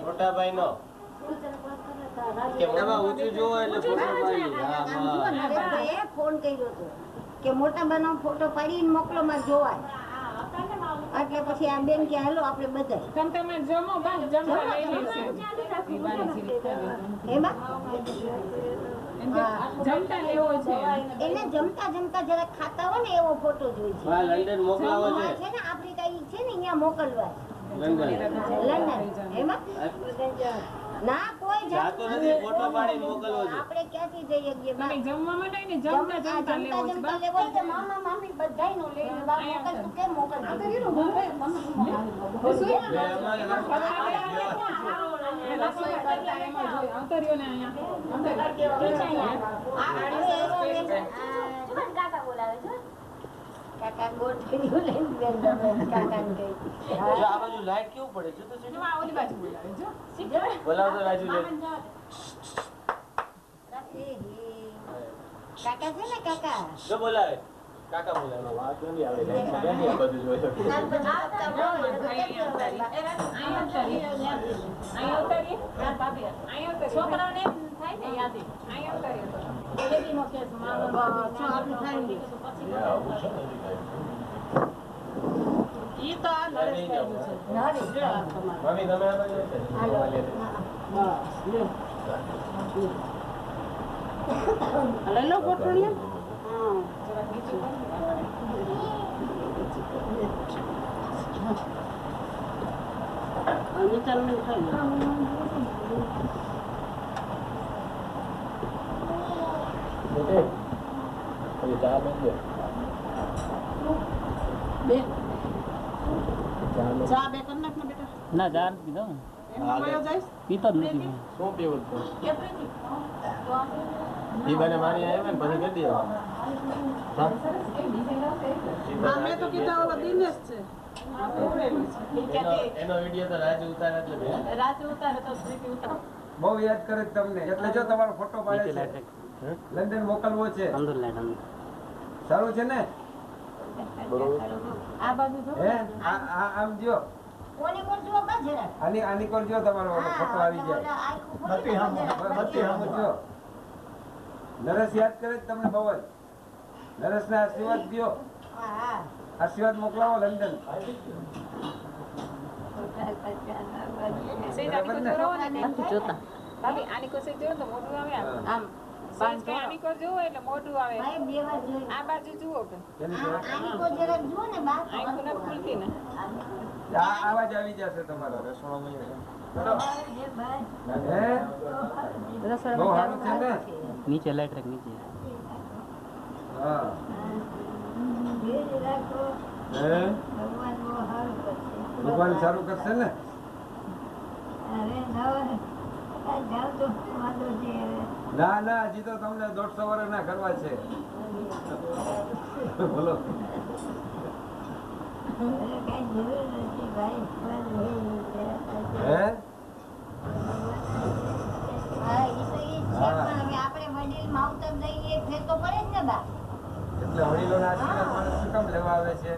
મોટા ભાઈ નો ફોન કર્યો હતો કે મોટા ભાઈનો ફોટો પાડીને મોકલો માં જોવાય. એટલે પછી આ બેન કે હાલો આપણે બધા એને જમતા જમતા જરા ખાતા હોય ને એવો ફોટો જોઈ છે. લંડન મોકલાવો છે ને આફ્રિકા ઈ છે ને અહીંયા મોકલવા લંડન એમાં ના કોઈ જાતો નથી. ફોટો પાડી મોકલવો છે. આપણે ક્યાંથી જઈએ મને જમવા માટે ને જમતા જમતા લેવો છે. મામા મામી બધાયનો લઈને બા મોકલ તું કેમ મોકલ આ કરીનો ભાઈ રસોઈ કરતા એમાં જોઈ અંતરિયો ને અહીંયા કાકા બોલાવે છે. કાકા ગોઠડીઓ લઈને બેન કાકાને કહી જો આ બાજુ લાઈટ કેવું પડે છે તો છે આ ઓલી બાજુ બોલાવે જો બોલાવ તો રાજુ લે કાકા છે ને કાકા જો બોલાવે કાકા બોલાવે વાત નથી આવે લાઈટ ક્યાંથી આ બધું જોયો છોકરાઓને થાય ને યાદી અહીંયા ઉતારી બેબી નો કેસ માનો છો આપણું થાય ને ઈ તો આ નરેશ કહ્યું છે નરેશ જો મમ્મી તમે આ બાજુ છે હાલો લે લો ફોટો લે અને ચાલ મને ખાઈ ઓકે તો ચા બન ગયો બે ચા બે કર નાખ ને બેટા ના જાન પીધો ને એમાં કયો જઈશ પીતો જ નથી શું પીવું તો કેટલી ઈ બને મારી આવે ને પછી કરી દેવા હા મેં તો કીધા ઓલા દિનેશ છે એનો વિડિયો તો રાજુ ઉતારે એટલે રાતે ઉતારે તો સ્વીટી ઉતાર બહુ યાદ કરે તમને એટલે જો તમારો ફોટો પાડે છે લંડન મોકલવો છે સારું છે ને આ બાજુ જો હે આમ જો કોની કોણ જો બાજરા આની કોર જો તમારો ફોટો આવી જાય બત્તી હામ જો નરેશ યાદ કરે છે તમને બહુ જ નરેશને આશીર્વાદ દ્યો હા આશીર્વાદ મોકલાવો લંડન જોતા ભાભી આની કોસે જો તો મોઢું આવે આમ આની કોર જોવો એટલે મોઢું આવે ભાઈ બે વાર જોઈ આ બાજુ જુઓ કે આની કો જરા જુઓ ને બા આંખો ન ખુલતી ને આવાજ આવી જશે તમારો હે બહુ સારું છે ને નીચે લાઈટ રાખ નીચે હા રાખો હે ભગવાન બહુ સારું કરશે ભગવાન સારું કરશે ને અરે જાવ તો વાંધો છે ના ના હજી તો તમને 150 વર્ષ ના કરવા છે બોલો કઈ જરૂર નથી ભાઈ હે હા ઈ તો ઈ છે પણ હવે આપણે વડીલ માવતર દઈએ ફેર તો પડે જ ને બા એટલે વડીલોના આશીર્વાદ માણસ શું કામ લેવા આવે છે